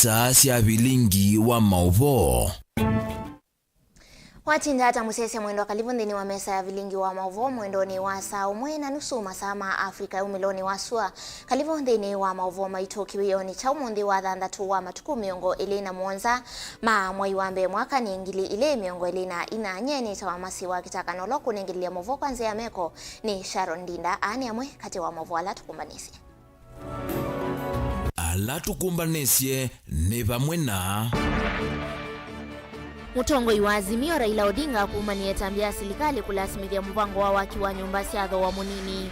isa cia Vilingi wa Mauvoo. Watinda hata musese mwendo kalivu ndini wa mesa ya Vilingi wa Mauvoo mwendoni wa saa umwe na nusu masaa ma Afrika umiloni wa sua kalivu ndini wa Mauvoo maitoki wiyoni cha umundi wa thandatu wa matuku miongo ilina muonza ma mwai wambe mwaka ni ingili ile miongo ilina ina nyeni tawa masi wa kitaka noloku ni ingili ya Mauvoo kwanze ya meko ni Sharon Dinda ani amwe kati wa Mauvoo alatukumbanisi. Alatukumbanesie ni pamwe na Mutongoi wa Azimio Raila Odinga kuumania tambia serikali kulasimithia mpango wa waki wa nyumba ciatho wa munini.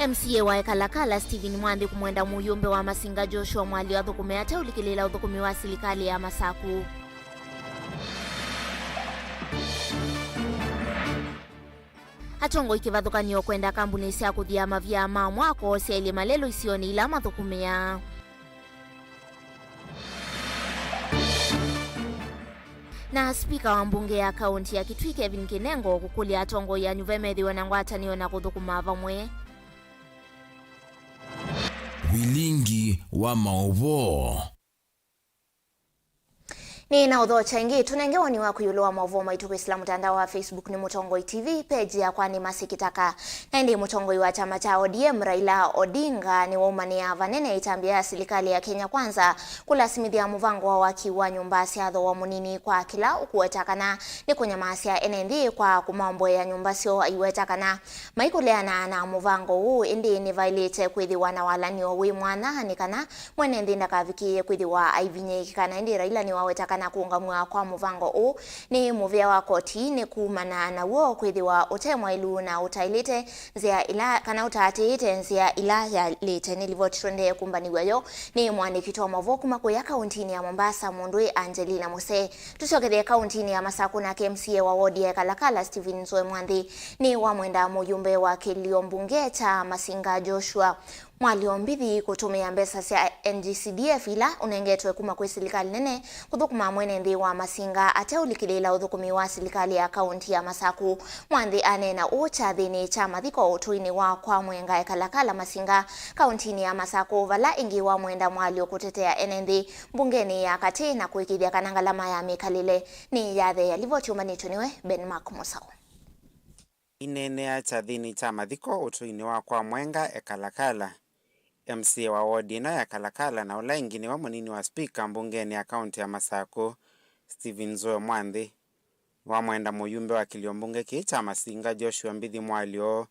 MCA wa Kalakala Stephen Mwandi kumwenda muyumbe wa Masinga Joshua Mwali wa thukume ate ulikilela uthukumi wa serikali ya Masaku. Atongo ikivathukanio kwenda kambuni cia kuthia mavia ma mwako cia ile malelo isioni ila mathukumia. Na spika wa mbunge ya kaunti ya Kitui Kevin Kinengo kukulia atongo ya nyuvemethiwa na ngwatanio na kuthukuma vamwe. Vilingi wa Mauvoo. Ni na udho changi tunengewa ni wa kuyuloa Mauvoo maituku Islamu mtandao wa Facebook ni Mutongoi TV page ya kwani masikitaka na ndi Mutongoi wa chama cha ODM Raila Odinga ni waumania vanene itambia serikali ya Kenya Kwanza kulasimithia muvango wa waki wa nyumba ciatho wa munini kwa kila ukuetakana ni kunyamasia NND kwa kumambo ya nyumba cio aiwetakana maikuleana na muvango huu indi ni violate kwithiwa na walanio wi mwana ni kana mwene ndi ndakavikie kwithiwa aivinye kana indi Raila ni wawetakana na kuungamwa kwa muvango u ni muvia wa koti ni kumana na wo kwithiwa utemwa ilu na utailite nzia ila kana utaatite nzia ila ya lite nilivotrende kumbaniwa yo ni mwandiki wa Mauvoo kuma kuya kauntini ya Mombasa Mundui Angelina Muse tusokethia kauntini ya Masaku na MCA wa wodi ya Kalakala Stephen Mwandi ni wa mwenda muyumbe wa kilio mbunge cha Masinga Joshua Mwaliombithi kutumia mbesa cia NGCDF ila unengetwe kuma kwe serikali nene kuthukuma mwene ndi wa Masinga ate ulikilela uthukumi wa serikali ya kaunti ya Masaku. Mwandi anena ucha thini cha mathiko utuini wa kwa mwenga ya Kalakala Masinga kauntini ya Masaku vala ingi wa mwenda mwalio kutetea NND mbungeni ya kati na kuikithia kanangalama ya mikalile ni yathe yalivochumanitu niwe Ben Mark Musau. Inenea cha thini cha mathiko utuini wa kwa mwenga ya Kalakala. MCA wa wodi na ya Kalakala na ula ingine wa munini wa speaker mbungeni ya kaunti ya Masaku Stephen Mwandi wa mwenda muyumbe wa kilio mbunge kicha Masinga Joshua Mbithi Mwalio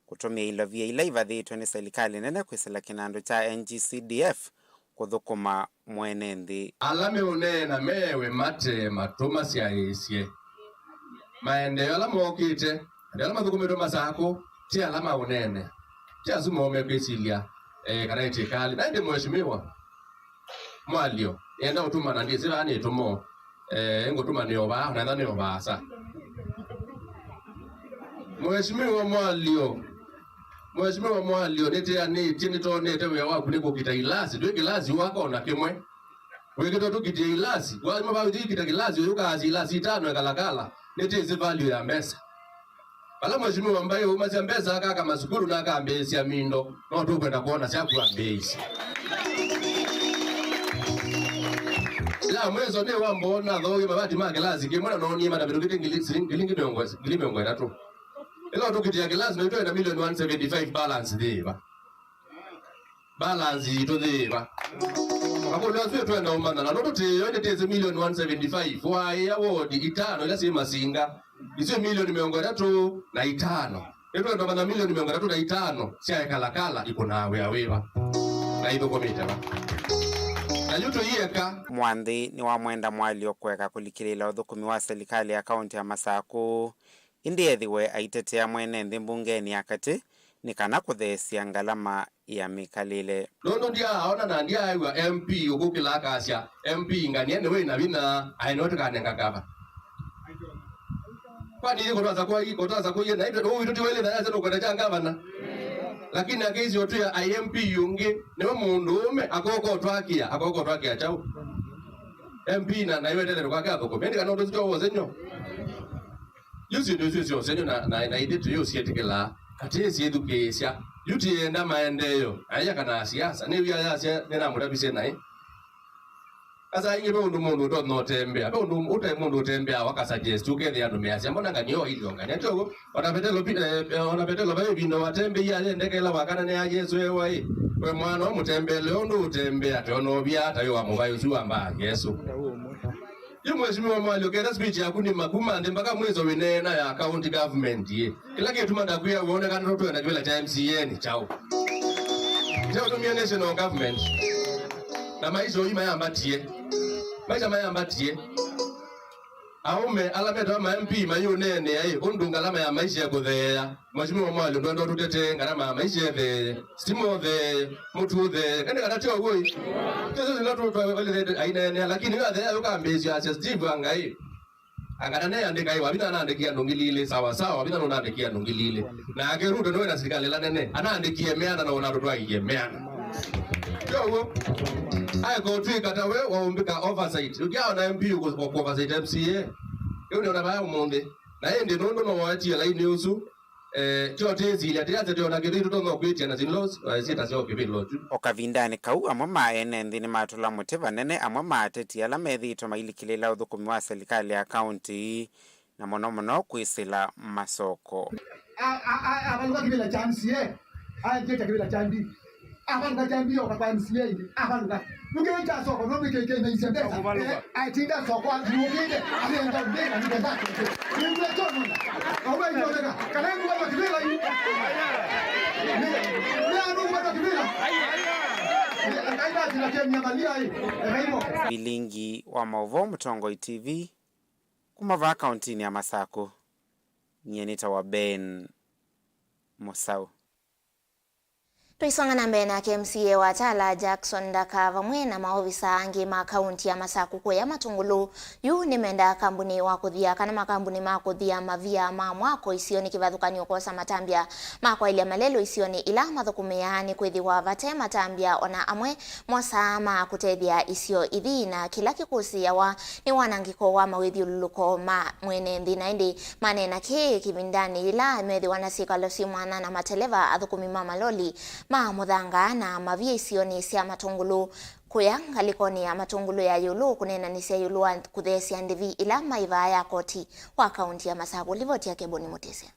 kutumia ilovia ila ivathitwe ni serikali nene kwisela kinando cha NGCDF kuthukuma mwenendi alame unena mewe mate matuma cia icie maendeleo ala mokite ndela mathukumiro Masaku ti alama unene ti azuma umekwisilia kana itikali na ndi mheshimiwa Mwalio enda utuma na ndizi ani tumo ngotuma ni oba na ndani oba sa Mheshimiwa Mwalio nete ani tini to nete we wa kuniko kita ilasi dwe kilazi wako na kimwe we kito tu kita ilasi kwa mabawi kita kilazi yuka ilasi 5 Kalakala nete zi value ya mesa Bala mheshimiwa ambaye umazi mbeza akaka masukuru na akambezi ya mindo na tu kwenda kuona siaku ambezi la mwezo ne wambona dhoge mabati magelazi kimwana noni mara bilogite ngilingi miongo tatu ilo tu kitia gelazi na itoenda milioni 175 balance deva balance ito deva Ako leo sio tuenda umana na noto yote teze milioni 175 wa ya wodi itano ila si Masinga isio milioni 305 Eto ndo bana milioni 305 sia Kalakala iko na wewa na ito komita ba na yuto yeka Mwandi ni wa mwenda Mwalio kweka kulikilela uthukumi wa serikali ya kaunti ya Masaku indiethiwe aitetea mwenendi mbungeni akati ni kana kuthesia ngalama ya mikalile Nono ndia aona na ndia aiwa MP ukukila kasia MP ngani we na wina ainote kanenga kaba Kwani yiko toza kwa yena ito huyu tutiwele na yazo kwa gavana lakini akizi watu ya IMP yungi newe mundume akoko twakia chao MP na iwe tele kwa kako bendi kana ndo zito wozenyo yusi ndo senyo na ide tu yusi etikela katezi edukesia yuti enda maendeleo aya kana siasa ni vya siasa nena murabise nai asa ingi be mundu do no tembea be mundu tembea wakasuggest together ando measia mbona nganyo ili nganya togo ona betelo bayo bindo watembe ya ndekela wakana ne ajesu ewe we mwana o mutembele ondo utembea tono bya tayo wa mubayo suamba Yesu Mheshimiwa Mwali ukenda speech yako ni makumande mpaka mwezo winena ya county government ye. Kila kitu mandakuya uone kana roto yanajua cha MCA ni chao. Chao tumia national government. Na maisha yima yambatie. Maisha mayambatie. Aume alameta ma MP mayonene ai undunga lama ya maisha kuthea. Mheshimiwa Mwali ndo tutete ngarama maisha the stimo the mutu the kende kana tio goi. Tezo zinato wale aina lakini wathe yoka mbezi ya Steve angai. Angana andika hiyo abina anaandikia ndongilile sawa sawa abina anaandikia ndongilile. Na ageruto ndio na serikali la nene anaandikia meana na unarudwa yemeana. Yo I go to Katawe or Mbika oversight. You get on MP or oversight MCA. You know about Monday. Na ndi no wachi la inusu chote zile atiaze ndio nageru to no kwiti na zinlos sita sio kibilo tu. Okavindani kau amwe maene ndini matula muteva nene amwe mateti ala methi to mailikile uthukumi wa serikali ya county na mono kwisila masoko. Abantu kibila chance aje kibila chandi. Abantu chambio kwa MCA abantu Nukeja soko no mekeke na isendeza. I think that's soko nukije alienda ndega ndega. Ndio tona. Awe ndio kalengo wa kibila hii. Vilingi wa Mauvoo Mutongoi TV kumava kauntini ya Masako nyenita wa Ben Musau. Tuisonga na mbele na MCA wa Tala Jackson Dakava mwena maofisa angi makaunti ya Masaku kwa ya Matungulu yu nimenda kambuni wakuthia kana makambuni makuthia mavia mamwako isioni kivathukani ukosa matambia makwa ili malelo isioni ila mathukumeani kwethi wa vate matambia ona amwe mosa kutethia isio ithi na kila kikusi yawa ni wanangiko wa mawithi ululuko mwene nthina indi manena kivindani ila methi wanasika losi mwana na mateleva athukumi maloli muthanga na mavia isioni sia Matungulu kuya ngalikoni ya Matungulu ya yulu kunena ni sia yulu wa kuthesia ndivi ila maiva ya koti wa kaunti ya Masaku livoti ya Keboni Mutesia.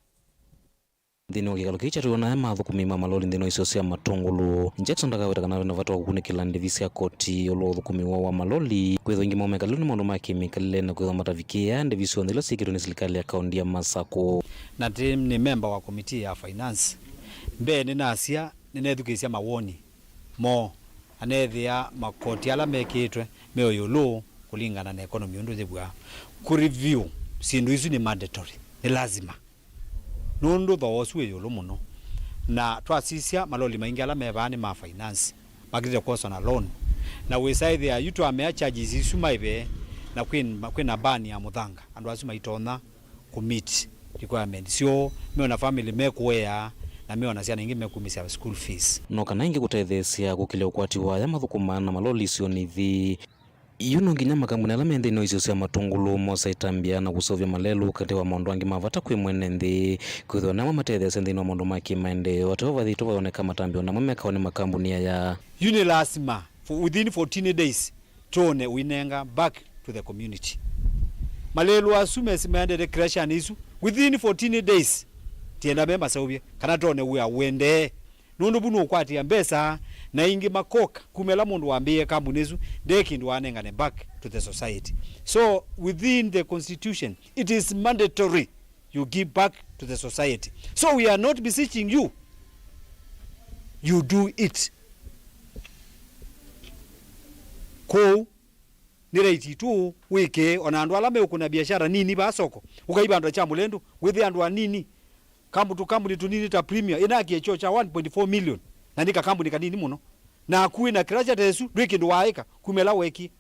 Ndino kigalo kichatu na mathukumi maloli ndino icio cia Matungulu Jackson Dakava kana na vatu kukunikila ndivi cia koti olo thukumi wa maloli kwetho ingi momekalo ni maundu ma chemical na kwetho matavikia ndivi cio ndilo sikiro ni serikali ya kaunti ya Masaku na ni member wa committee ya finance mbe ni nasia ninethukisia mawoni mo anethia makoti ala mekitwe meo yulu kulingana na economy undu thibwa ku review sindu isu ni mandatory ni lazima nundu thawoswe yulu muno na twasisia maloli maingi ala mebani ma finance magire kosa na loan na wesaidhi ya yutu amea charges isu maibe na kwina bani ya muthanga andu asu maitona commit requirement sio meo na family mekuea na mimi wanasia ningi mekumisia school fees no kana ingi kutethesia kukile ukwati wa ya mathukuma na maloli sio nithi yuno nginya makambuni ala mende no icio cia Matungulu mosaitambia na kusovya malelu kati wa maundu angi mavata kwi mwene nthi kwithwa na matethesia nthi no maundu ma kimaendeleo watu vathi vaoneka matambio na mwemeka ni makambuni ya yuni lazima within 14 days tone winenga back to the community malelu asume simeende creation isu within 14 days tienda bemba saubye kana tone uya wende nundu bunu kwati ya mbesa na ingi makoka kumela mundu wambie kambunezu deki ndo anengane back to the society. So within the constitution it is mandatory you give back to the society. So we are not beseeching you, you do it. Ko nireiti tu wike ona andu alame ukuna biashara nini ba soko ukaiba ndo cha mulendo with andu nini kambu tunini ta premier inaki echo cha 1.4 million na nika kambu kanini muno na kuwi na kracha tesu dwiki ndo waika kumela weki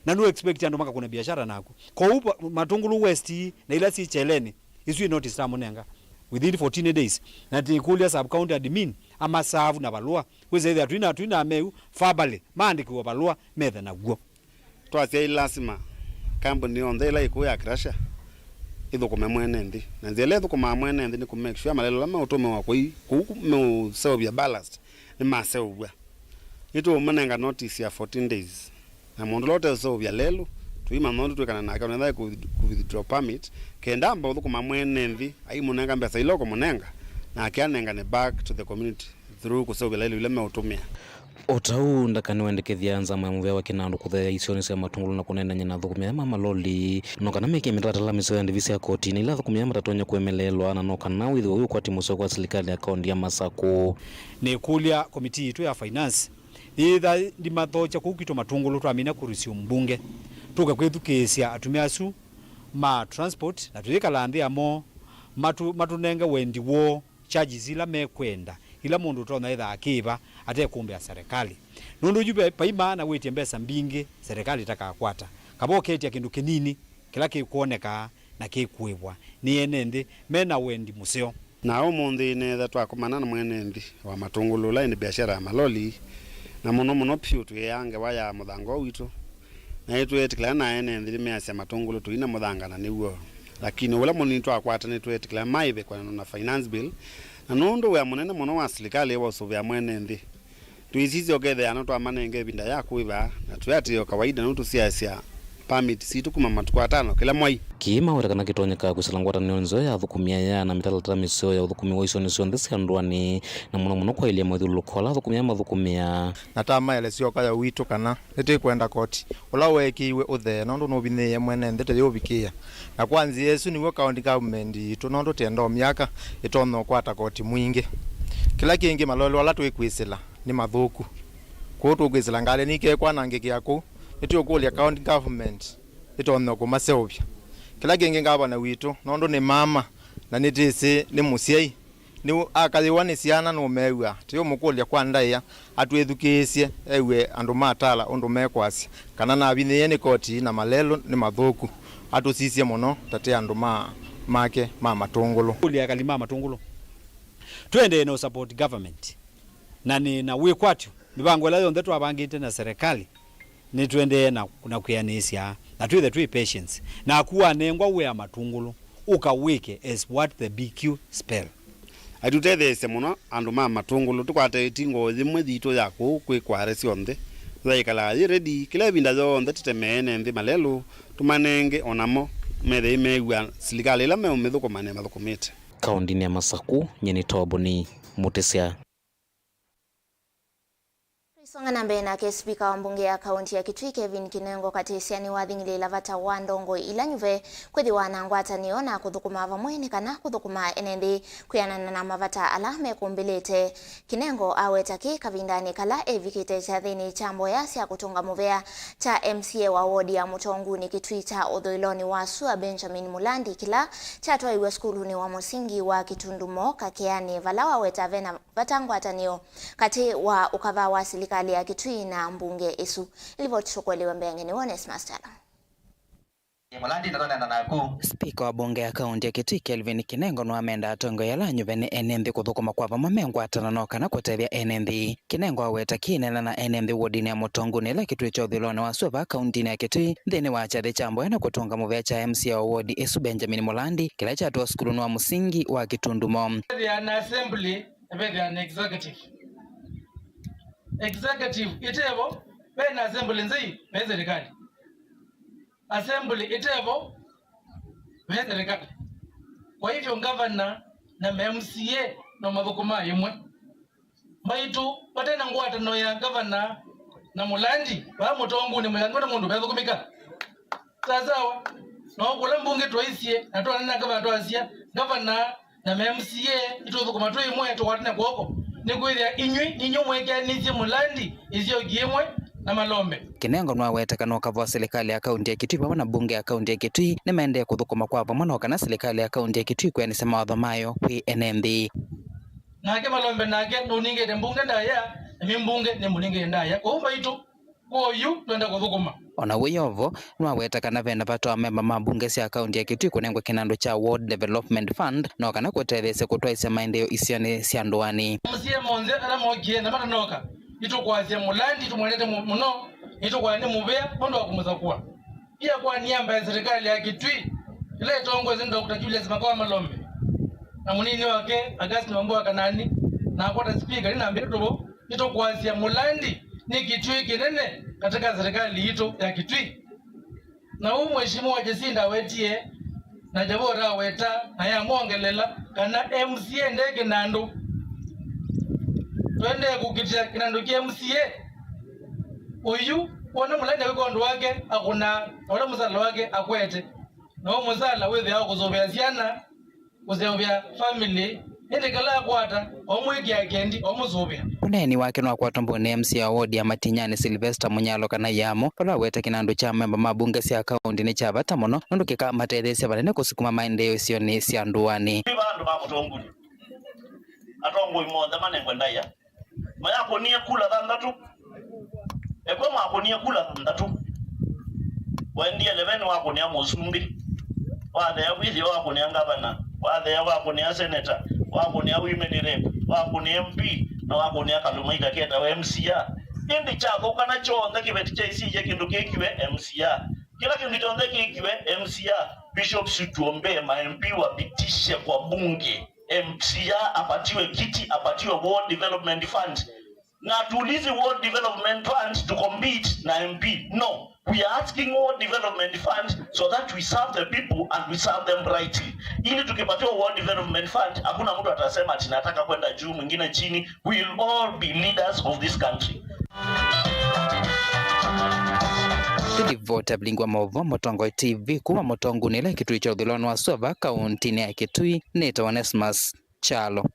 na no expect ando maka kuna biashara nako kwa upa Matungulu West na ila si cheleni isu notice tamunenga within 14 days na tikulia sub county admin ama savu na balua weze either twina ameu fabale maandiki wa balua metha na guo twasia lazima kambu ni ondela ikuya krasha ithukuma mwene nthi na nzele ithukuma mwene nthi ni ku make sure malelo lama utume wa kui ku me serve ballast ni masewa ito manenga notice ya 14 days na mundu lote serve lelo tuima nondo twekana na ka na ku withdraw permit kenda amba uthukuma mwene nthi ai munenga mbesa iloko munenga na akianenga ne back to the community through kuserve lelo ile me utumia Otau ndakani wendekethia nzama muvea wa kinandu kuthea isioni cia matungulu na kunena nyina thukumia mama loli nokana meki mitatala miso ya ndivisi ya koti ni ila thukumia matatonya kuemelelwa na nokana withi uyu kwa timuso kwa serikali ya kaunti ya Masako ni kulia komiti itu ya finance itha ndimathocha kukito matungulu twamina kurusio mbunge tuka kwithukisia atumia asu ma transport na tuyikala nthi amo matunenga wendi wo charges ila mekwenda ila mundu tona itha akiva ate kumbe serikali nundu jube paima na witie mbesa mbingi serikali itakakwata kaboketi ya kindu kinini kila kikuoneka na kikuibwa ni enendi mena wendi museo na umundi ne that wakomana na mwenendi wa matungulu la ni biashara ya maloli na muno pio tu yange waya muthango witu na yetu etikla na enendi measia matungulu tu ina muthangana niwo lakini wala munini twakwata ni tu etikla maive kwa na finance bill na nundu wa munene muno wa serikali wa sovya mwene nthi tuisizi okethe ana twamanenge binda ya kuiva na tuyatio kawaida nutu siasia permit situ kuma matuko atano kila mwai kima werekana kitonyeka kwisalangwata nionzo ya thukumia ya na mitalata misio ya uthukumi wa iso nisio nthi ciandwani na muno kwa ilia mwithulukola thukumia mathukumia na tama ele cio kaya witu kana niti kwenda koti ula wekiwe uthe nondu no bineye mwene nthi yo bikia na kwanzi yesu niwe county government itu nondu tendo miaka itono kwata koti mwingi kila kingi malolo wala twikwisila ni mathuku kutu kwisila ngale nike kwa nangi yako ito kulia county government itono ku maseobya kila kingi ngabana witu nondu ni mama na nitisi ni musiai ni akaliwani siana no mewa tiyo mukulia kwa ndaya atwethukisie ewe andu matala undu mekwasi kana na abineye ni koti na malelo ni mathuku atusisie muno tate andu make matungulu kulia kalima matungulu twende no support government na ni na wikwatyo mibango la yonde twabangite na serikali ni twende na kuyanisia na twithe twi patience na kuwa nengwa we matungulu ukawike as what the BQ spell atutethese muno andu matungulu tukwate tingo thimwe thito yako kwikware cionthe thaikala ready kila binda yonthe titemene nthi malelo tumanenge onamo methe imegwa serikali ila meumithukuma mathukumite kaunti ya Masako nyeni toboni mutesia Songa nambe na ke speaker wa mbunge ya kaunti ya Kitui Kevin Kinengo katesiani wathingile lavata wa ndongo ilanyuve kwethi wanangwata niona kuthukuma vamwene kana kuthukuma enendi kuyanana na mavata alame kumbilete Kinengo awetaki kavindani kala evikite cha thini chambo yasia kutunga muvea cha MCA wa wodi ya Mutonguni Kitui cha Uthoiloni wa Sua Benjamin Mulandi kila chatwa iwe skulu ni wa musingi wa Kitundumo kakeani valawa wetavena vatangwata niyo kati wa ukava wa serikali ya Kitui na mbunge isu ilivyotukwelewa mbengeni Onesmus Tala. Spika wa bunge ya kaunti ya Kitui Kelvin Kinengo no amenda atongo yala nyuvene enenthi kuthukuma kwa vamamengo atanano kana kutethia enenthi Kinengo aweta kinena na enenthi wodini ya Mutonguni ila Kitui cha Uthiloni wa Sua kaunti ya Kitui nthini wa chathi chambo na kutunga muvea cha MCA wa wodi isu Benjamin Mulandi kila chatwa skulu wa musingi wa Kitundumo. An assembly an executive itevo bena assembly nzi serikali assembly itevo serikali kwa hivyo governor na MCA na mathukuma yimwe maitu patena ngwata no ya governor na Mulandi ba Mutonguni Mulandi na mundu bethukumika sawa no kula mbunge twisie na twana governor twasia governor na MCA ituthukuma twimwe twatena kwoko nikuithia inywi ninyo mwekianisie Mulandi isio giemwe na Malombe. Kinengo no aweta kana ukava serikali ya kaunti ya Kitui pamoja na bunge ya kaunti ya Kitui nimeendea kuthukuma kwa pamoja kana serikali ya kaunti ya Kitui kwenye mawatho mayo kwi NMB nake Malombe nake nuninge de mbunge ndaya mi mbunge ni muninge ndaya kwa umba itu koyu twenda kuthukuma ona wiyovo no aweta kana venda patwa memba mabunge cia kaunti ya Kitui kunengwa kinando cha World Development Fund no kana kwetethese kutwaisa maendeleo isione cia ndwani msie monze ala mokie na matanoka itu kwasia Mulandi tumwelete muno itu kwa ni muvea pondo akumuza kuwa pia kwa niamba ya serikali ya Kitui ile tongozi Dr. Julius Makawa Malombe na munini wake Augustine Wambua Kanani na kwa speaker linaambia tubo ito kuanzia Mulandi ni Kitui kinene katika serikali ito ya Kitui na huu mheshimiwa Jacinda wetie na jabora weta na ya mongelela kana MCA ndege nando twende kukitia kinando kia MCA uyu wana Mulandi wikondo wake akuna wala muzala wake akwete na muzala wewe yao kuzobea ziana kuzobea family ende kala kwata omwegi akendi omuzobea uneni wake no akwata mbone MC ya ward ya Matinyani Sylvester Munyalo kana yamo pala weta kinando cha memba mabunge sia account ni cha bata mono ndo kika matedese banene kusukuma maendeleo sio ni sia nduani bandu bakutonguli atongo imonda manengo ndaya mayako niye kula thandatu ekwa mako niye kula thandatu wendi 11 wako ni amosumbi wathe ya withi wako ni ngavana wathe ya wako ni senator wako ni women rep wako ni MP na wako ni akalumaika keta wa MCA indi chako kana chonda kibeti cha isije kindu kikiwe MCA kila kindu chonda kikiwe MCA bishop situombe ma MP wapitishe kwa bunge MCA apatiwe kiti apatiwe ward development fund na tuulize ward development fund to compete na MP no. We are asking more development funds so that we serve the people and we serve them rightly. Ili tukipatiwa world development fund, hakuna mtu atasema ati nataka kwenda juu mwingine chini. We will all be leaders of this country. Tudivota Blingwa Mauvoo Motongo TV kuwa Motongo nile Kitui cha udhulano wa Suva kaunti ya Kitui nita Onesmus Chalo.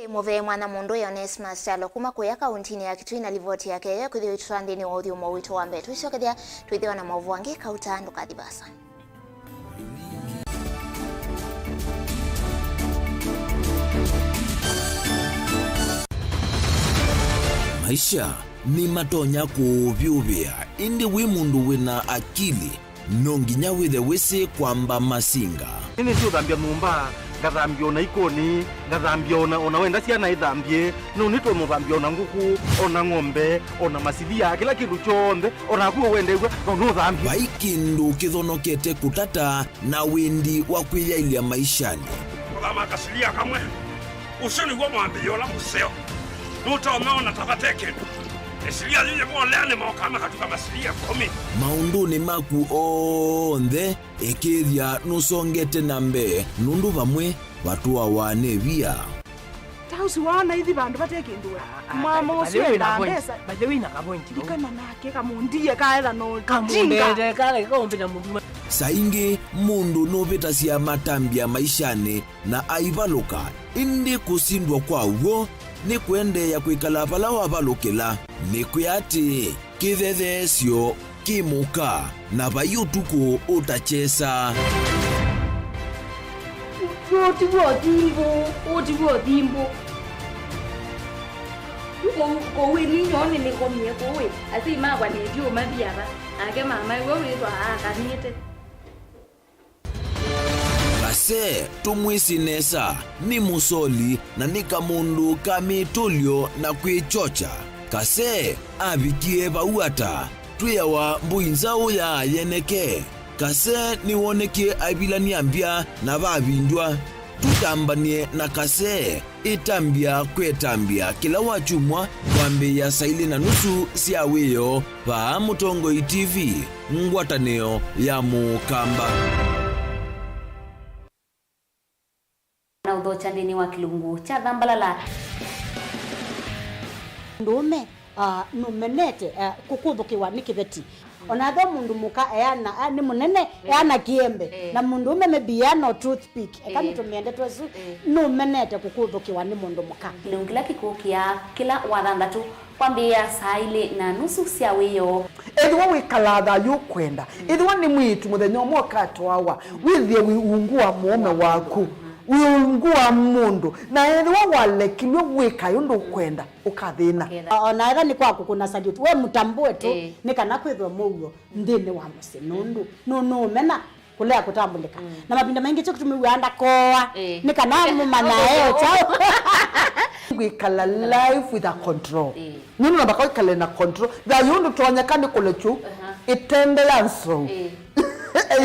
Move mwana mundu ya Onesmus Chalo kuma kuya kaunti ya Kitui na livoti yake ya kuthio itwande ni audio mawito wa mbetu isokethia twithio na Mauvoo ange kauta ndukathibasa. Maisha ni matonya kuvyuvia indi wi mundu wina akili nonginya withe wisi kwamba masinga ini sio thambia numba ngathambia ona ikoni ngathambia ona wenda ciana ithambie no nitwe muthambia ona nguku ona ng'ombe ona masithia kila kindu chonde ona kuo wendegwa no thambia baikindu kithonokete kutata na windi wa kwiyailia maishani kama kasilia kamwe usoni gwa mwambio la museo nutaona tabateke esilia lile mwaleane maokama katika masilia 10 maunduni maku onthe ekithia nusongete nambe nundu vamwe watu awane via tausi wana hithi bandu batekindua mama usio ndambesa baje wina kapointi dikana nake kamundie kaela no kamundete kale kombina mundu saingi mundu novita cia matambia maishani na aivaluka indi kusindwa kwa uo ni kwende ya kwikala pala wavalukila ni kuyati kithethesyo kimuka na vayutuku utachesa utivuo thimbo kowe ninyone nikomie kowe asi magwa nedio mathiava ake mama iwe witwa akanite kase tumwisinesa ni musoli na ni kamundu kamitulyo na kwichocha kase avikie vauata twiyawa mbuinzau ya yeneke kase niwonekie avilania mbya na vavindwa tutambanie na kase itambia kwetambia kila wachumwa kwambia saili na nusu siawiyo pa Motongo TV ngwataneo ya mukamba na udhocha ndini wa kilungu cha dhambalala ndume numenete kukuthukiwa ni kibeti onatho mundu muka eana ni munene eana kiembe na mundu ume mebiano toothpick kama tumiende twesu numenete kukuthukiwa ni mundu muka ngila kikukia kila wathandatu kwambia saili na nusu cia wiyo ethwa wikalatha yukwenda ethwa ni mwitu muthenya umwe katwawa withie wiungua muome waku wiungua mundu na ethwa walekilwe wika yundu kwenda ukathina ona era ni kwaku kuna salute we mutambue tu ni kana kwithwa muyo ndini wa musinundu no mena kulea kutambulika na mapinda mengi cyo kutumiwanda koa ni kana mumana eo chao wikala life with a control nini nabaka wikala na control da yundu tuonyekane kule chu itendela nso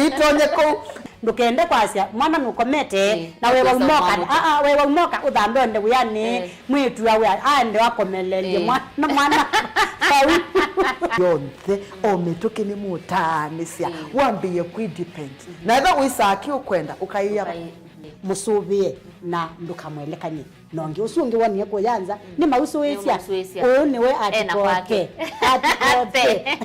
itonye ko ndukende kwasia mwana nukomete na wewe umoka wewe umoka udhambe nde yani mwitu yawe ande wakomelelie mwana yonte ometoke ni mutanisia wambie kwidepend na ndo wisaki ukwenda ukaiya musubie na ndukamwelekanye nonge usungi waniye ko yanza ni mausuwesia niwe atikoke atikoke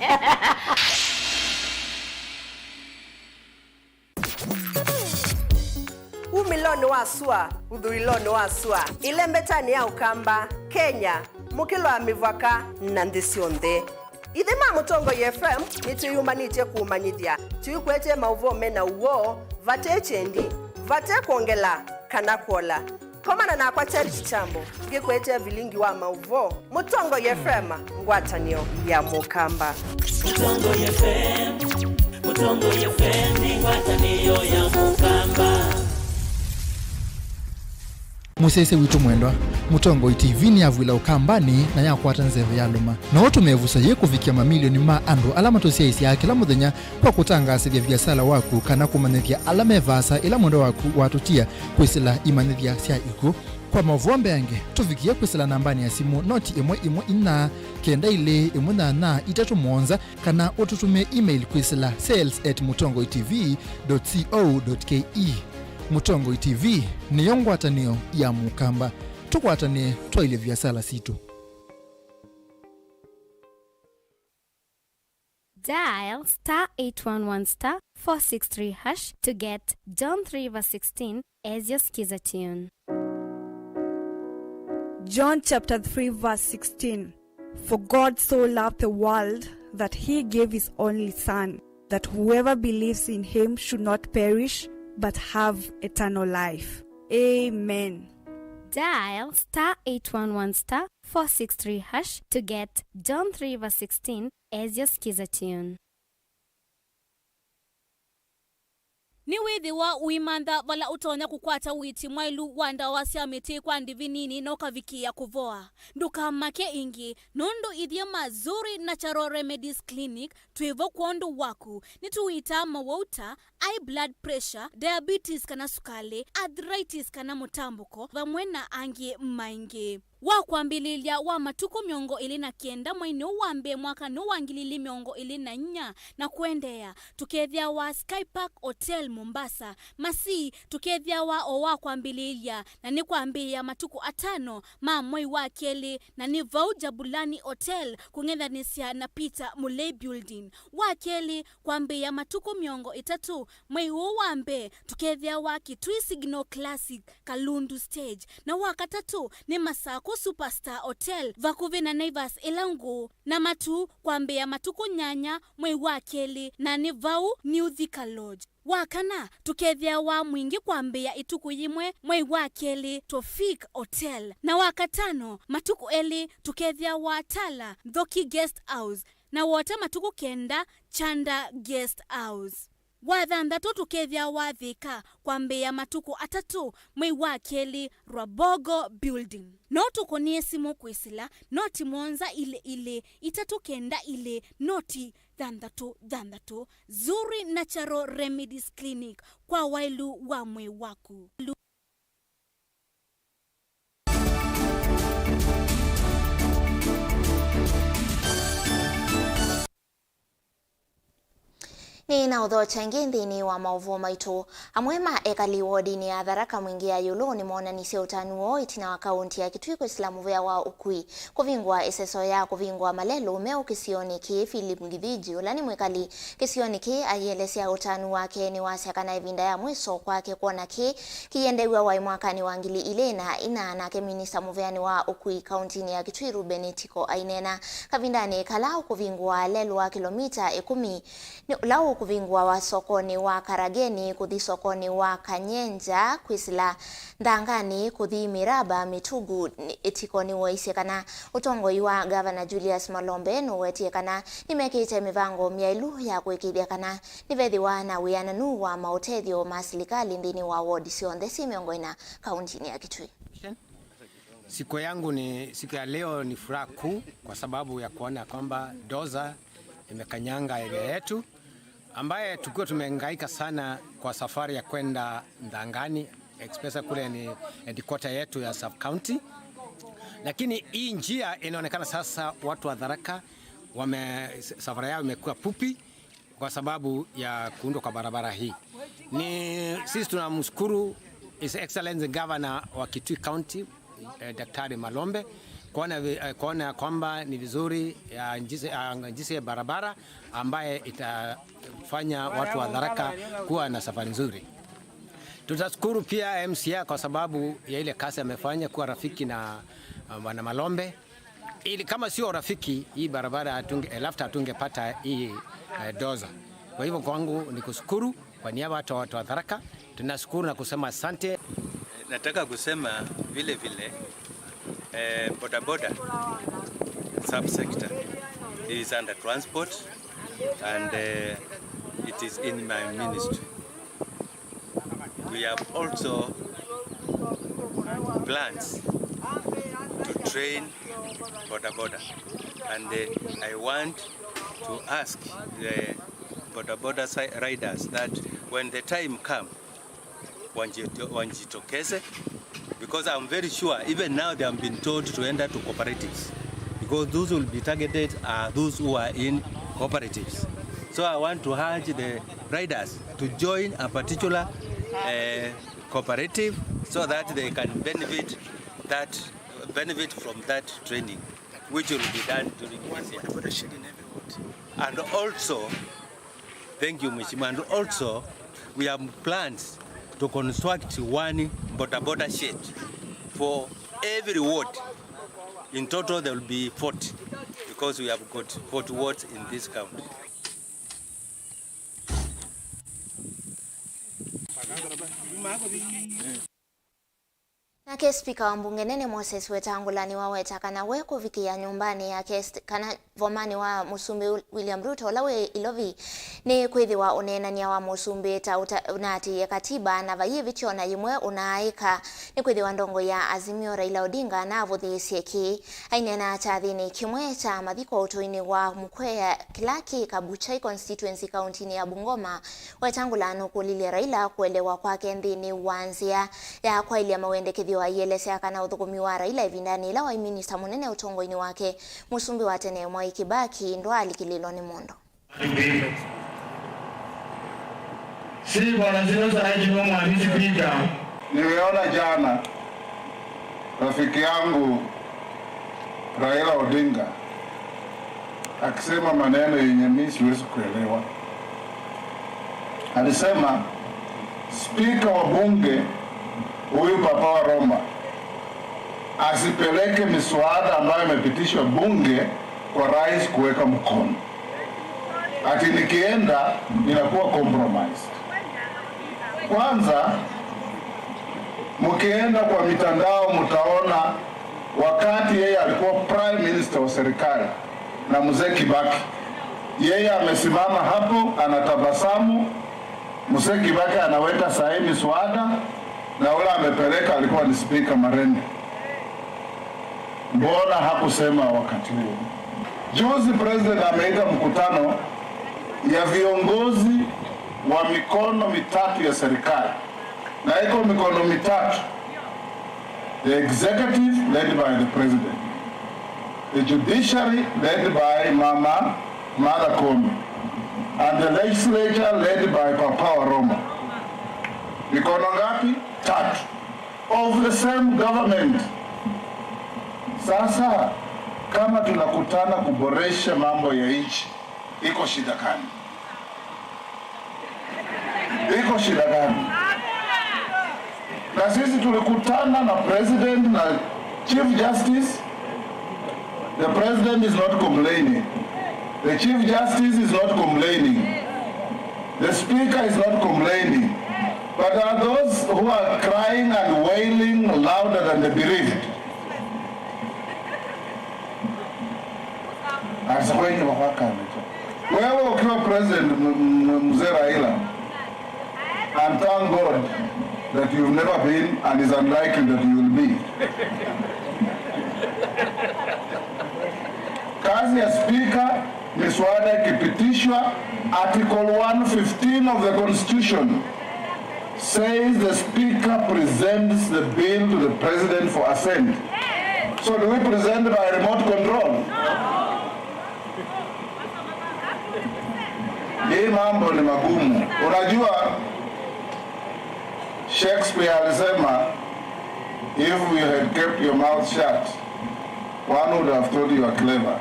Umiloni wasua udhuiloni wasua ilembetani ya ukamba Kenya mukilwa mivaka nandisionde Idhima mutongo FM nituyumanitie kumanyithia tuikwete Mauvoo mena uwo vate chendi vate kuongela kana kuola komana na kwa charity chambo gikwete Vilingi wa Mauvoo mutongo FM ngwatanio ya mukamba mutongo FM ngwatanio ya mukamba Musese witu mwendwa mutongo TV ni avwila ukambani na yakwata nzeve ya luma na otumevusa ye kuvikia mamilioni ma andu alama tosiaisi ya kila muthenya kwa kutangasithia biasala waku kana kumanithia alama evasa ila mwendo waku watutia kwisila imanithia sia iku kwa Mauvoo mbeange tuvikia kwisila nambani ya simu noti imwe ina kenda ile imwe na itatu monza kana otutume email kwisila sales@mutongotv.co.ke Mutongo TV ni yongwatanio ya mukamba tukwatane twaile biasala situ. Dial *811*463# to get John 3:16 as your skiza tune. John chapter 3:16. For God so loved the world that he gave his only son, that whoever believes in him should not perish but have eternal life. Amen. Dial *811*463# to get John 3:16 as your skiza tune. Ni withiwa uimantha vala utonya kukwata witi mwailu wanda wasya miti kwa ndivinini na ukavikia kuvoa. Ndukamake ingi, nundu idhia mazuri Natural Remedies Clinic tuivo kuondu waku. Nituita mawauta, high blood pressure, diabetes kana sukale, arthritis kana mutambuko, vamwena angi maingi. Wakwambililia wa matuku miongo ili na kienda mwaini uwambe mwaka nuwangilili miongo ili na nya na kuendea. Tukethia wa Sky Park Hotel Mombasa. Masi tukethia wa owa kwambililia na ni kwambia matuku 5 mwai wa keli na ni Vauja Bulani Hotel kungethanisia na Peter Mulei Building. Wa keli kwambia matuku miongo 3 mwai uwambe tukethia wa Kitui Signal Classic Kalundu Stage. Na wakatatu ni Masako Superstar Hotel vakuvi na Naivas Elangu na matu kwambia matuku nyanya mwai wa keli na ni Vau New Thika Lodge. Wakana tukethia wa mwingi kwambia ituku yimwe mwai wa keli Tofik Hotel. Na wakatano matuku eli tukethia wa Tala Dhoki Guest House na wote matuku kenda Chanda Guest House. Wathandatu tukethia wa Thika kwambia matuku 3 mwai wa keli Rwabogo Building. No tukonie simu kwisila noti monza ile itatu kenda ile noti dhandatu Zuri Natural Remedies Clinic kwa wailu wa mwe waku. Ni na udho changi nthini wa Mauvoo maitu amwema ekali wodini ya Tharaka mwingi ya yulo ni monanisya utanuo itina wa kaunti ya Kitui Islamu vya wa ukui kuvingwa eseso ya kuvingwa malelu meo kisioni ki Philip Ngithiji ulani mwekali kisioni ki ayelesya utanu wake ni wasya kana evinda ya mwiso kwake kuona ki kiyendewa wa mwakani wa ngili ilena ina na ke minista muveani wa ukui kaunti ya Kitui Ruben Tiko ainena kavindani kalau kuvingwa lelu wa kilomita 10 ni lau kuvingwa wa sokoni wa Karageni kuthi sokoni wa Kanyenja kwisila ndangani kuthi Miraba Mitugu itikoni waisekana utongoi wa Governor Julius Malombe no wetiekana nimekite mivango miailu ya kuikidia kana nivethiwa na wiananu wa mautethio masilikali ndini wa ward sionde simiongoina kaunti ya Kitui. Siku ya leo ni furaha kuu kwa sababu ya kuona kwamba doza imekanyanga area yetu. ambaye tulikuwa tumehangaika sana kwa safari ya kwenda Ndangani, especially kule ni headquarter yetu ya sub county. Lakini hii njia inaonekana sasa watu wa Tharaka safari yao imekuwa fupi kwa sababu ya kuundwa kwa barabara hii. Sisi tunamshukuru His Excellency Governor wa Kitui County, Daktari Malombe, kuona kwamba ni vizuri jinsi ya barabara ambaye itafanya watu wa Tharaka kuwa na safari nzuri. Tutashukuru pia MCA kwa sababu ya ile kazi amefanya kuwa rafiki na Bwana Malombe. Ili kama sio rafiki, hii barabara hatungepata hii doza. Kwa hivyo kwangu ni kushukuru kwa niaba ya watu wa Tharaka. Tunashukuru na kusema asante. Nataka kusema vile bodaboda subsector is under transport and it is in my ministry. We have also plans to train bodaboda, and I want to ask the bodaboda riders that when the time comes, wanjitokeze, because I'm very sure even now they have been told to enter to cooperatives, because those who will be targeted are those who are in cooperatives. So I want to urge the riders to join a particular cooperative so that they can benefit from that training, which will be done during this year. And also, thank you, Mheshimiwa, and also we have plans to construct one boda shed for every ward. In total, there will be 40, because we have got 40 wards in this county. Nake Spika wa Mbunge Nene Moses Wetangula ni wawetaka na we kuvikia nyumbani yake kana vomani wa Musumbi William Ruto lawe ilovi ni kwithiwa unenania wa Musumbi ta unati ya katiba na vayivi chiona yimwe unaika ni kwithiwa ndongo ya Azimio Raila Odinga na avuthiisie ki ainena chathini kimwe cha mathiko utuini wa Mukwea Kilaki Kabuchai constituency county ya Bungoma. Wetangula nukulilie Raila kuelewa kwake nthini wanzia ya kwa ile mawendekithio ayelesea kana uthukumi wa Raila ivindani ila wa minista munene utongoini wake Musumbi wa tene Mwai Kibaki ndo alikililo ni mondo. Si bwana zinaweza hajimu mwamisi pika. Nimeona jana rafiki yangu Raila Odinga akisema maneno yenye mimi siwezi kuelewa. Alisema spika wa bunge huyu Papa wa Roma asipeleke miswada ambayo imepitishwa bunge kwa rais kuweka mkono. Ati nikienda inakuwa compromised. Kwanza mkienda kwa mitandao mtaona wakati yeye alikuwa prime minister wa serikali na mzee Kibaki, yeye amesimama hapo anatabasamu, mzee Kibaki anaweka sahihi miswada na wala amepeleka alikuwa ni speaker Marende. Mbona hakusema wakati huo? Juzi president ameita mkutano ya viongozi wa mikono mitatu ya serikali. Na iko mikono mitatu. The executive led by the president. The judiciary led by Martha Koome. And the legislature led by Papa wa Roma. Mikono ngapi? Tatu. Of the same government. Sasa kama tunakutana kuboresha mambo ya nchi, iko shida gani? Iko shida gani? Na sisi tulikutana na president na chief justice. The president is not complaining. The chief justice is not complaining. The speaker is not complaining. But are those who are crying and wailing louder than the bereaved? Wewe ukiwa president mzee Raila, and thank God that you've never been and is unlikely that you will be. Kazi ya speaker miswada ikipitishwa, Article 115 of the Constitution says the Speaker presents the bill to the President for assent. So do we present by remote control? Hii mambo ni magumu. Unajua Shakespeare alisema, if you had kept your mouth shut, one would have thought you are clever.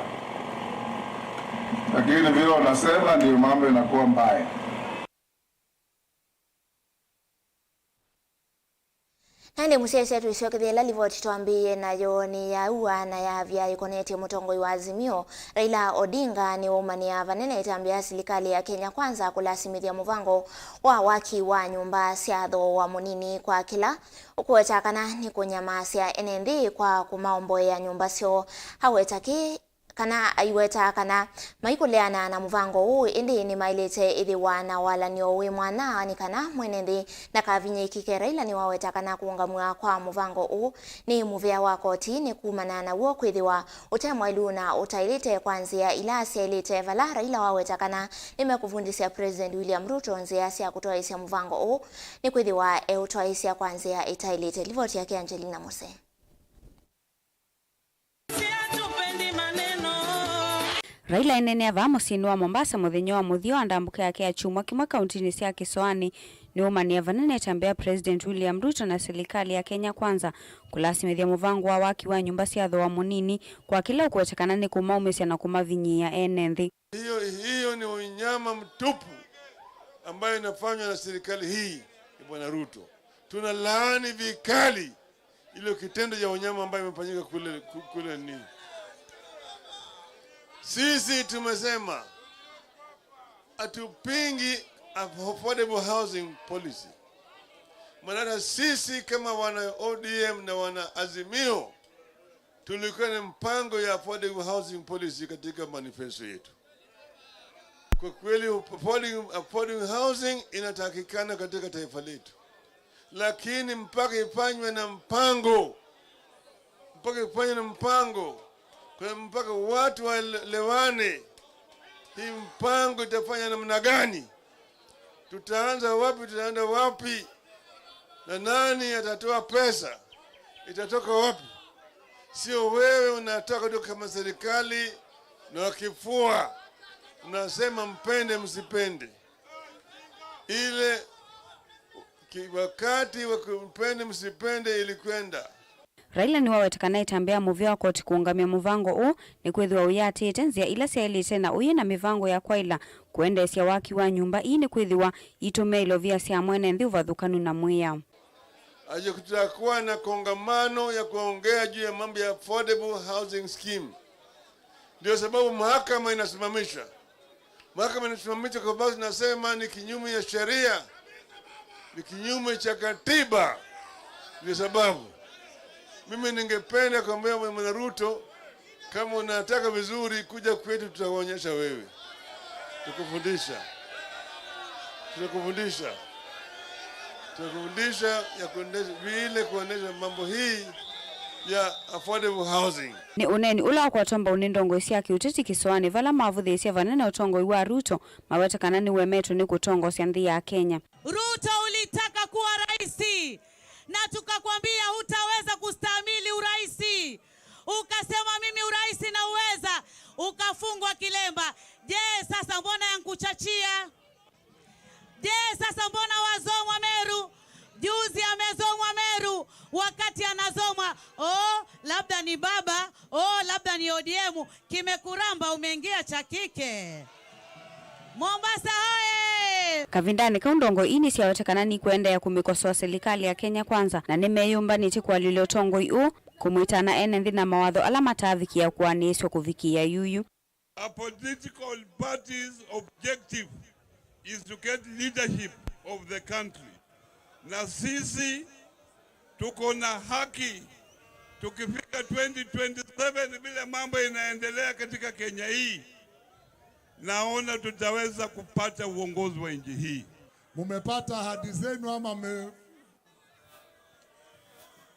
Lakini vile unasema ndio mambo inakuwa mbaya. Nende musese tuisokethela livoti twambie nayo ni ya ua na ya vya ikoneti mutongoi wa Azimio Raila Odinga ni umania vanene itambia serikali ya Kenya Kwanza kulasimithia muvango wa waki wa nyumba siatho wa munini kwa kila ukuwetakana ni kunyamasia NND kwa kumaombo ya nyumba sio hawetaki kana aiweta kana maikuleana na muvango huu indi ni mailete ithi wana wala nio we mwana ni kana mwenendi na kavinye ikike Raila ni waweta kana kuungamua kwa muvango huu ni muvea wa koti ni kumana na uo kwithiwa utemwa ilu na utailite kwanzia ilasi ilite vala Raila waweta kana nimekuvundisia President William Ruto nzia sia kutoaisia muvango huu ni kwithiwa utoaisia kwanzia itailite. Livoti yake Angelina Mose. Raila enene ava musini wa Mombasa muthinyo wa muthio andambuke yake ya chumwa kimwe kauntini cia Kisoani ni umania vanene tambia President William Ruto na serikali ya Kenya Kwanza kulasimithia muvango wa waki wa nyumba cia tho wa munini kwa kila ukuwetekana ni kumaumisya na kumavinyia NND. Hiyo ni unyama mtupu ambayo inafanywa na serikali hii ya Bwana Ruto. Tunalaani vikali ile kitendo cha unyama ambayo imefanyika kule ni. Sisi tumesema atupingi affordable housing policy. Maana sisi kama wana ODM na wana Azimio tulikuwa na mpango ya affordable housing policy katika manifesto yetu. Kwa kweli affordable housing inatakikana katika taifa letu. Lakini mpaka ifanywe na mpango. Kwa mpaka watu waelewane hii mpango itafanya namna gani, tutaanza wapi, tutaenda wapi, na nani atatoa pesa, itatoka wapi. Sio wewe unataka tu kama serikali na wakifua unasema mpende msipende. Ile wakati wa mpende msipende ilikwenda. Raila ni wawetekana itambia muvia wa koti kuungamia muvango huu ni kwithiwa uyatite nzia ila siailite na uye na mivango ya kwaila kuendesya waki wa nyumba hii ni kwithiwa itume ilovia sia mwene nthi uvathukanu na mwiya. Aje kutakuwa na kongamano ya kuongea juu ya mambo ya affordable housing scheme. Ndio sababu mahakama inasimamisha. Mahakama inasimamisha kwa sababu nasema ni kinyume ya sheria, ni kinyume cha katiba. Ndio sababu mimi ningependa kuambia Bwana Ruto, kama unataka vizuri kuja kwetu tutakuonyesha wewe. Tukufundisha ya kuendesha vile kuendesha mambo hii ya affordable housing. Ni uneni ula kwa tomba unindongo isia kiutiti Kisoani vala mavuthisia vanene utongo wa Ruto mawetekana ni wemetu ni kutongo cia nthi ya Kenya. Ruto ulitaka kuwa raisi na tukakwambia hutaweza kustahimili uraisi. Ukasema mimi uraisi na uweza, ukafungwa kilemba. Je, sasa mbona yankuchachia? Je, sasa mbona wazomwa Meru? Juzi amezomwa Meru, wakati anazomwa labda ni baba, labda ni ODM, kimekuramba umeingia cha kike. Mombasa hoye! Kavindani kaundongo ini siawetekana ni kuenda ya kumikosoa serikali ya Kenya Kwanza na nimeyumba niti kwa lile tongo yu kumuitana NND na mawadho alama taviki ya kuaniswa kuvikia yuyu. A political party's objective is to get leadership of the country. Na sisi tuko na haki tukifika 2027 bila mambo inaendelea katika Kenya hii. Naona tutaweza kupata uongozi wa nchi hii. Mumepata ahadi zenu ama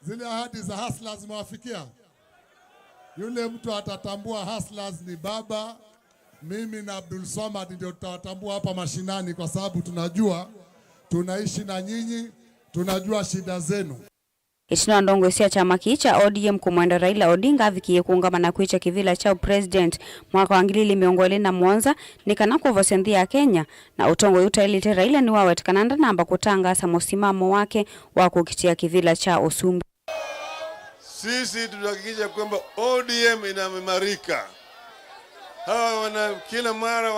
zile ahadi za hustlers mwafikia? Yule mtu atatambua hustlers ni baba mimi na Abdul Samad ndio tutawatambua hapa mashinani, kwa sababu tunajua tunaishi na nyinyi, tunajua shida zenu. Itino ndongo isia chama kicha ODM kumwenda Raila Odinga avikie kuungamana kuicha kivila cha president mwaka wa 2021 nikanako vosenthi ya Kenya na utongo utailite Raila ni wawe tikananda namba kutangasa musimamo wake wa kukitia kivila cha Usumbi. Sisi tunahakikisha kwamba ODM inaimarika. Hawa kila mara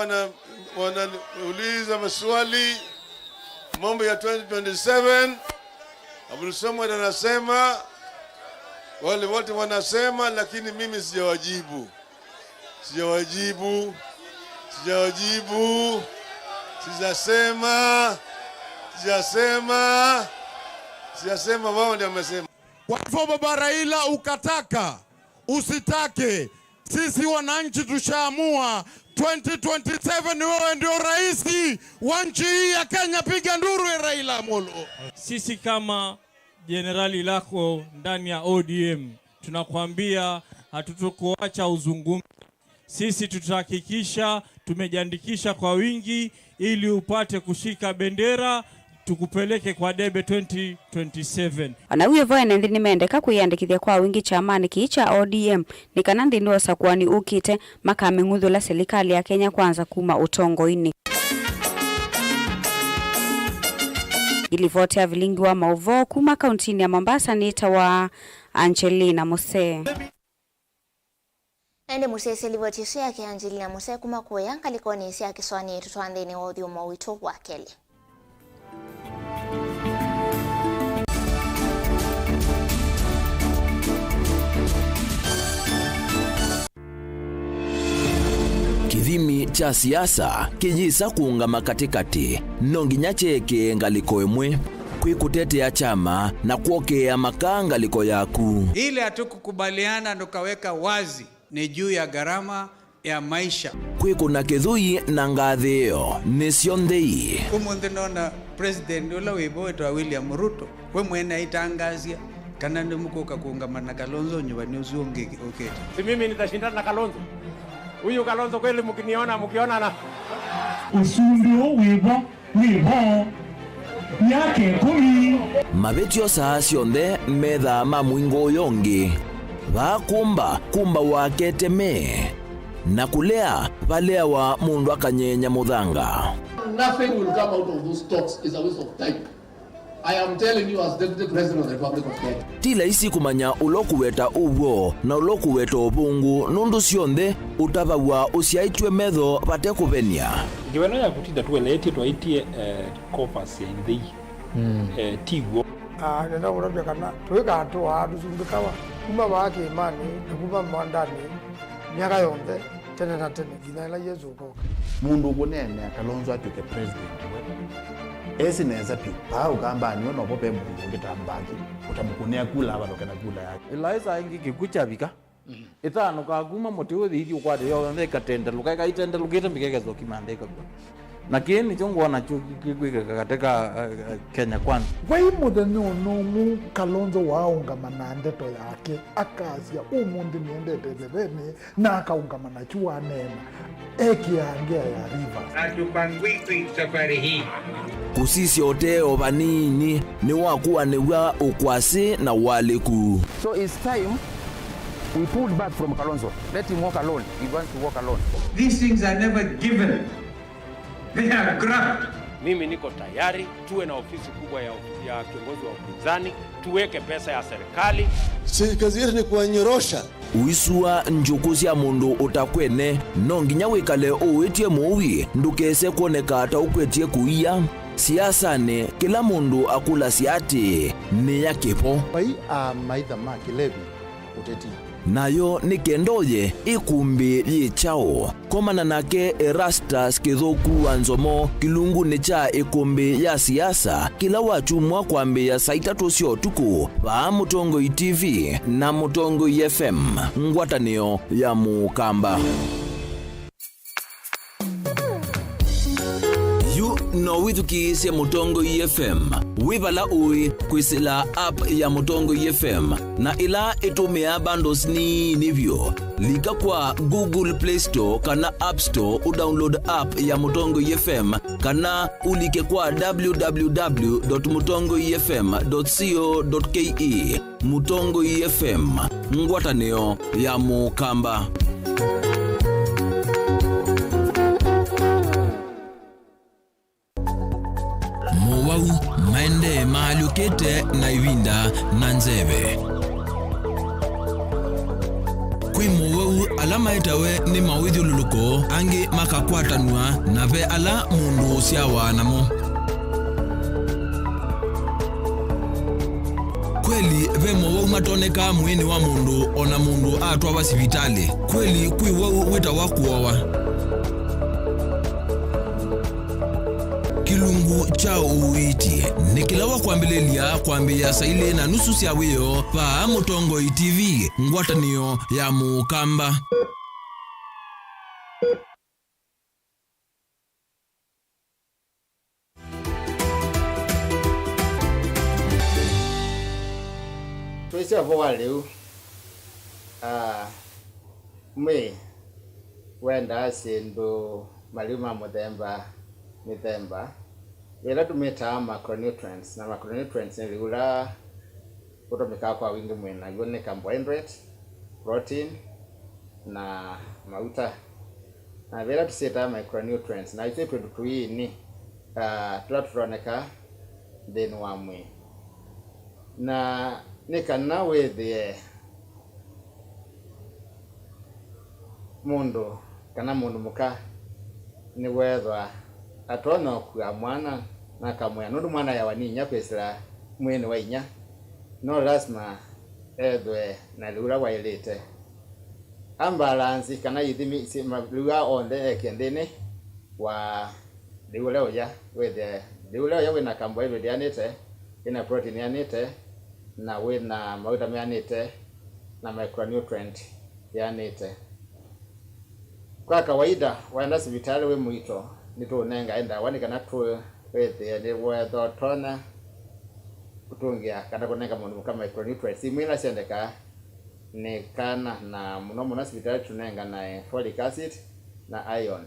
wanauliza maswali mambo ya 2027. Abdul Samad anasema, wale wote wanasema, lakini mimi sijawajibu. Sijasema, wao ndio wamesema. Kwa hivyo baba Raila, ukataka usitake, sisi wananchi tushaamua 2027 wewe ndio rais wa nchi hii ya Kenya. Piga nduru ya Raila Amolo. Sisi kama jenerali lako ndani ya ODM tunakwambia hatutokuacha uzungumzi. Sisi tutahakikisha tumejiandikisha kwa wingi ili upate kushika bendera tukupeleke kwa debe 2027. Anawiye voene ndini meendeka kuiandikithia kwa wingi chamani kiicha ODM nikanandi ndosa kwani ukite makame ng'uthula serikali ya Kenya kwanza kuma utongo-ini. Ilivoti ya Vilingi wa Mauvoo kuma kauntini ya Mombasa ni wa Angelina Mose. Ende Muse ilivoti yake Angelina Mose kuma kuyanka likoni isi ya kiswani tutuandeni wa udhiu mawito wa kele. Kithimi cha siasa kijisa kuungama katikati nonginya cheke ngaliko emwe kwikutetea chama na kuokea makanga liko yaku. Ile hatukukubaliana tukaweka wazi ni juu ya gharama ya maisha. Kwikuna kithui na ngathio nisionthei. Umuthi nona president ula wiboetwa William Ruto we mwene itangazia kana ndimukoka kuungamana na Kalonzo nyumbani usiongeke okay. Si mimi nitashindana na Kalonzo. Huyu Kalonzo kweli mkiona na usumbio wibo yake kumi. Mabetio saa sionthe metha mamwingo yongi kumba waketeme na kulea balea wa mundu akanyenya muthanga. Nothing will come out of those talks is a waste of time. I am telling you as Deputy President of the Republic of Kenya. Tila isi kumanya ulokuweta uwo na ulokuweta ubungu nundu sionthe utavawa usiaitwe metho bate kubenia. Giweno ya kutinda tueleti twaitie corpus ya indhi tigo. Nenda kurabia kana tuweka hatua tusumbikawa kuma wake imani kuma mwandani miaka yonthe tene na tene jina la Yesu ko. Mundu ukunene Kalonzo atuke president esi neza pi pa ugamba ni ono bope mundu ngitambaki utamukunea kula abalokana kula yake ilaisa ingi kikuchabika itano kaguma moti uthi ukwade yo ndeka tenda lukaika itenda lugeta mbikekezo kimandeka na kieni chongo na chukwika katika Kenya kwanza. Kwa hii muthenya nomu Kalonzo waungamana ndeto yake akasia umundi niendete thebeni na akaungamana chua nena ekiangea ya Rivers. Atupangwiki safari hii kusisi oteo banini ni wakuwa niwa ukwasi na waliku. So it's time we pulled back from Kalonzo. Let him walk alone. He wants to walk alone. These things are never given. They are grabbed. Mimi niko tayari tuwe na ofisi kubwa ya kiongozi wa upinzani, tuweke pesa ya serikali. Kazi yetu ni kuwanyorosha. Uisua njukusi ya mundu utakwene nonginya wikale uwitie muwi ndukese kuoneka ata ukwetie kuia siasane kila mundu akula siati ni ya kipo. Pai maitha makilevi uteti nayo ni kendoye ikumbi yichao komana nake Erastus Kithuku Anzomo kilungu ni cha ikumbi ya siasa kila wachumwa kwambi ya saitatu sio tuku ba Mutongo TV na Mutongo FM ngwatanio ya Mukamba. no withukisye Mutongo FM wibala ui kwisila app ya Mutongo FM na ila itumia bundles ni nivyo lika kwa Google Play Store kana App Store udownload app ya Mutongo FM kana ulike kwa www.mutongofm.co.ke. Mutongo FM, ngwatanio ya Mukamba. Mauvoo maende maalukete na ivinda na nzeve. Kwi Mauvoo alama itawe ni mawidhi luluko angi makakwatanua na ve ala mundu siawa namo. Kweli ve Mauvoo matoneka mwini wa mundu ona mundu atwa wa sivitali. Kweli kwi wau wita wakuowa. Kilungu cha uiti nikilawa kuambilelia kuambia saile na nusu siawiyo pa Mutongo TV ngwatanio ya Mukamba. Tuisi avoa leo me wenda sindu malima mithemba wela tumeta macronutrients na macronutrients ni ula kutumika kwa wingi mwena yone carbohydrate, protein na mauta na wela tuseta micronutrients na ite tuini turoneka then wamwe na nikana wethie mundu kana mundu muka ni wethwa atona kwa mwana na kamwe nundu mwana ya waninya kwesira mwene wa inya no lazima edwe na lura wailete ambalansi kana yithimi lura onde ekendene wa lura oya wethe lura oya wena carbohydrate yanete ina protein yanete na wena mauta yanete na micronutrient yanete. Kwa kawaida waenda hospitali we muito nitunenga enda wanikana tu wethe ni wetho tona kutungia kana kunenga mundu kama micronutrients imwila sendeka ni kana na muno hospitali tunenga na folic acid na iron.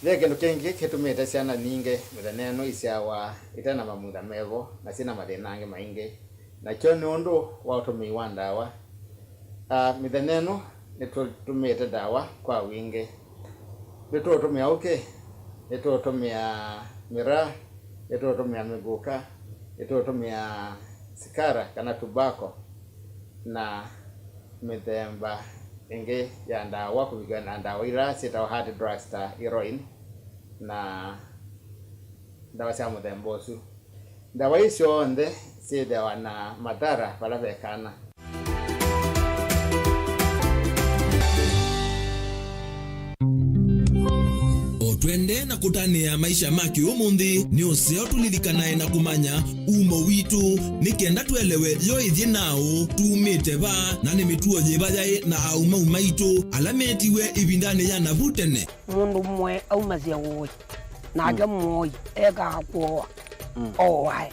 Leke ndukengi kitumite siana ninge mithaneno isiawa itana mamutha mevo na sina mathinange maingi na kyo ni undu wa utumi wa ndawa. Mithaneno nitumite dawa kwa wingi. Nitutumia nitutumia mira, nitutumia miguka, nitutumia sikara kana tobacco na mithemba ingi ya ndawa kuviga na ndawa ira sita hard drugs ta heroin na ndawa cia muthemba ucio. Ndawa icio nthe ciithiawa na madhara vala vekana. Twende na kutania maisha maki umundi ni useo tulirikanae na kumanya umo witu nikenda tuelewe yo ithie nao tumite ba na ni mituo jebajai na auma umaitu alametiwe ibindane ya navutene mundu mwe aumazia woi na ake moi eka kwa owai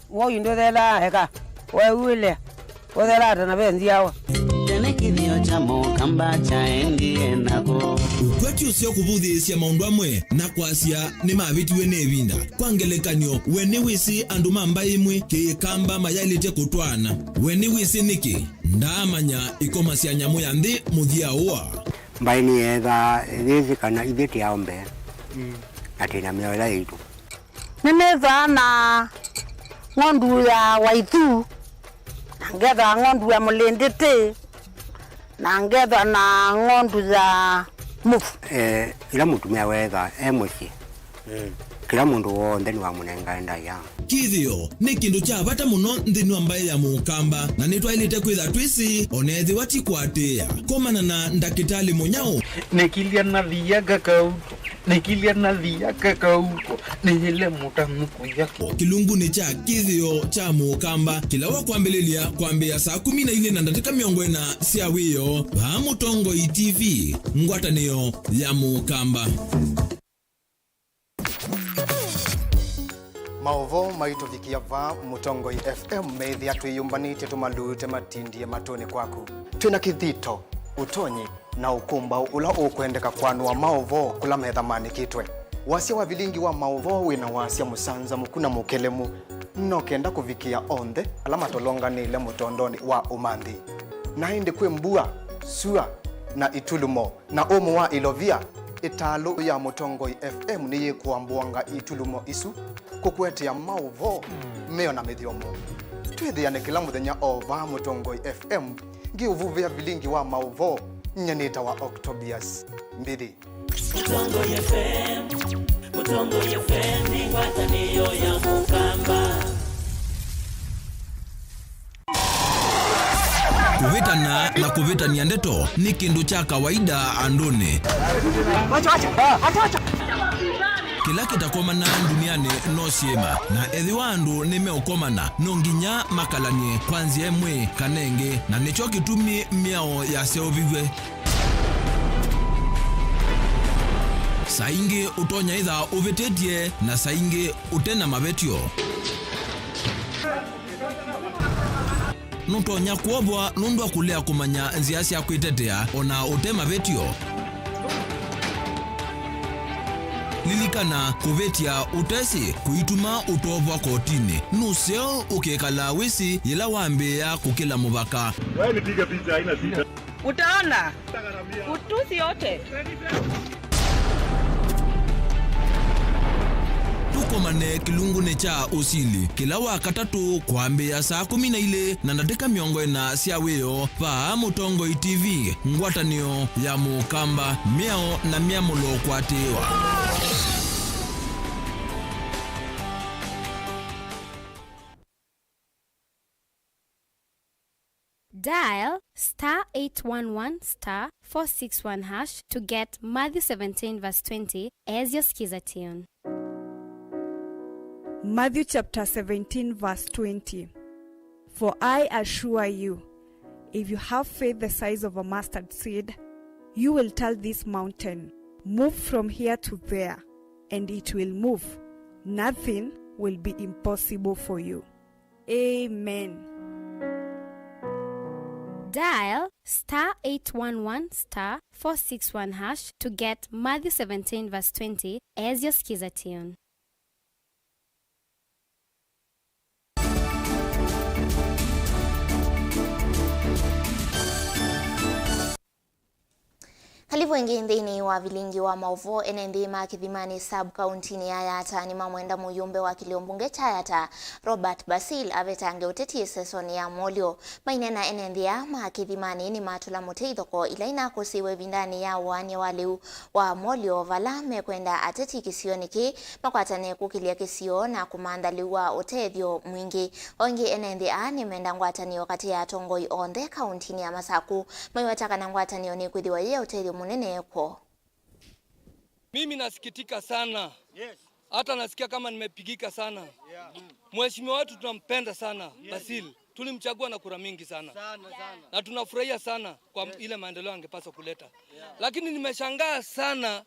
woi ndo thela eka wewe othela na benziawa Tenekithio cha Mukamba cha endie nako ukweti usio kubuthisya maundu amwe na kwasia ni mavitiwe ne vinda kwangelekanyo weni wisi andu mamba imwe kikamba mayalite kutwana weni wisi niki ndamanya ikomasya nyamu ya nthi muthia uwa mbaini etha thithi kana ithiti ya ombe atina miola yitu nimeza na ngondu ya waitu ngetha ngondu ya mulinditi na ngetha na ngondu za mufu ila mutumia wetha muci kila mundu wonthe ni wa munenga enda ya kithio ni kindu cha bata muno nthini wa mbai ya Mukamba na nitwailite kwitha twisi onethi watikwatia komana na ndakitali munyao nikilia na thiaga kauto nikilia na thiaga kauto nile mutamuku yake kilungu ni cha kithio cha Mukamba kila wa kwambia saa 12 na dakika 40 cia wiyo ba Mutongo TV ngwatanio ya Mukamba. Mauvoo maituvikia va Mutongoi FM methia twiyumbanite tumalute matindie matoni kwaku. Twina kithito, utonyi na ukumba ula ukwendeka kwanua Mauvoo kula metha manikitwe. Wasia wa Vilingi wa Mauvoo wina wasia musanza mukuna mukelemu no kenda kuvikia onde alama tolonganile mutondoni wa umandi. Na indi kwe mbua, sua na itulumo na omo wa ilovia. Italo ya Mutongoi FM niye kuambuanga itulumo isu kukwete ya Mauvoo meo na mediomo. Twithiane kila muthenya ova Mutongoi FM ngi uvuvia Vilingi wa Mauvoo nyanita wa Octobius mbili. Mutongoi FM ni watanio ya mukamba. Kuvitana na kuvitania ndeto ni kindu cha kawaida andone. Kila kitakomana duniani no siema na ethi wandu nimeokomana no nginya makalanie kwanzia emwe kanenge na nicho kitumi miao ya seovigwe. Saingi utonya itha uvitetie na saingi utena mavetio. Nutonya kuobwa nundu kulea kumanya nzia cia kwitetea ona utema vetio. Lilikana kuvetia utesi kuituma utovwa kotini nuseo ukekala wisi yela wambe ya kukila mubaka. Wewe nipiga picha haina sita. Utaona utusi yote. Tukomane kilungune cha usili kila wakatatu kwambia saa 12 na dakika 40 cia weo pa Mutongoi TV ngwatanio ya mukamba miao na miamulo kwatewa. Dial *811*461# to get Matthew 17:20 as your skiza tune. Matthew chapter 17 verse 20. For I assure you, if you have faith the size of a mustard seed, you will tell this mountain, move from here to there, and it will move. Nothing will be impossible for you. Amen. Dial *811*461# to get Matthew 17:20 as your skiza tune. Halivo ingi ndini wa Vilingi wa Mauvoo enendi makithimani sub-county ni Ayata ni mamwenda muyumbe wa kiliombunge cha Ayata Robert Basil avetange uteti sesoni ya molio. Mainena enendi ya makithimani ni matula muteithoko ilaina kusiwe vindani ya wanye waliu wa molio vala mekwenda ateti kisioniki makwatane kukilia kisio na kumandaliwa utethio mwingi. Ongi enendi ya ni menda ngwatanio kati ya Tongoi onde county ni ya Masaku maiwataka na ngwatanio ni kuthiwa ye utethio munene kwa. Mimi nasikitika sana. Hata nasikia kama nimepigika sana. Mheshimiwa wetu tunampenda sana. Basil. Tulimchagua na kura mingi sana. Na tunafurahia sana kwa ile maendeleo angepaswa kuleta. Lakini nimeshangaa sana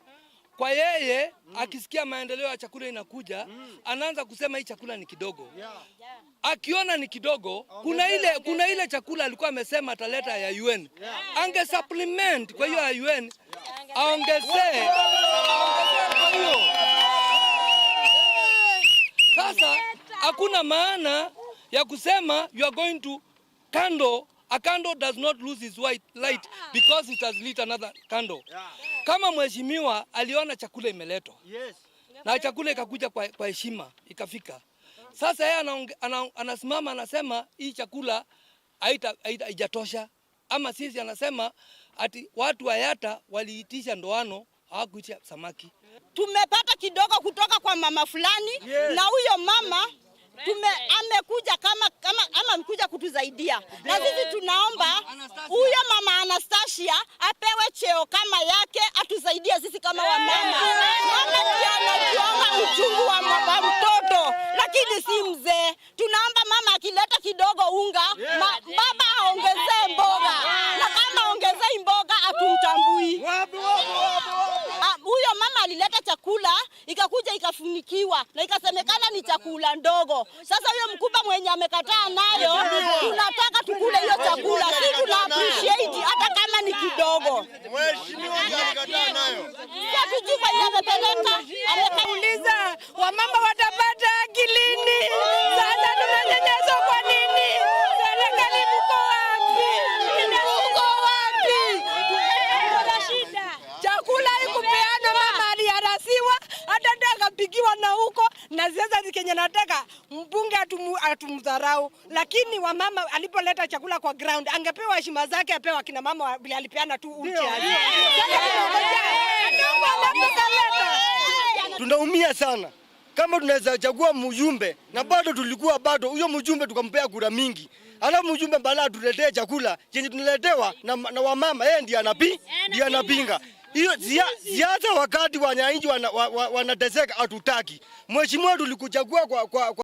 kwa yeye akisikia maendeleo ya chakula inakuja, anaanza kusema hii chakula ni kidogo. Akiona ni kidogo, kuna ile chakula alikuwa amesema ataleta ya UN. Ange supplement kwa hiyo ya UN, aongezee kwa hiyo. Sasa hakuna maana ya kusema you are going to candle. A candle does not lose its white light because it has lit another candle. Kama mheshimiwa aliona chakula imeletwa. Na chakula ikakuja kwa heshima, ikafika. Sasa yeye anasimama anasema hii chakula haijatosha. Ama sisi anasema ati watu wa Ayata waliitisha ndoano hawakuitisha samaki. Tumepata kidogo kutoka kwa mama fulani na huyo mama amekuja kama amekuja kutuzaidia. Na sisi tunaomba huyo mama Anastasia apewe cheo kama yake atusaidie sisi kama wamama. Mama ndiye anajiona uchungu wa mtoto lakini si mzee. Tunaomba mama akileta kidogo unga baba aongezee mboga. Na kama aongezee mboga atumtambui. Huyo mama alileta chakula ikakuwa ikakuja ikafunikiwa na ikasemekana ni chakula ndogo. Sasa huyo mkubwa mwenye amekataa nayo, tunataka tukule hiyo chakula. Sisi tuna appreciate hata kama ni kidogo. Mheshimiwa amekataa nayo. Sasa tujipa yeye amepeleka, amekauliza wamama watapata akilini. Sasa tunanyanyaswa kwa nini? Serikali mko wapi? Mko wapi? Kuna shida. Chakula ikupeana mama aliarasiwa, hata akapigiwa na huko na sasa Kenya nataka mbunge atumdharau, lakini wamama alipoleta chakula kwa ground angepewa heshima zake, apewa kina mama bila alipeana tu uchi. Tunaumia sana. Kama tunaweza chagua mjumbe na bado huyo mjumbe tukampea kura mingi. Alafu mjumbe bala tuletee chakula chenye tunaletewa na wamama, yeye ndiye anapinga. Hiyo siasa wakati wananchi wanateseka hatutaki. Mheshimiwa tulikuchagua kwa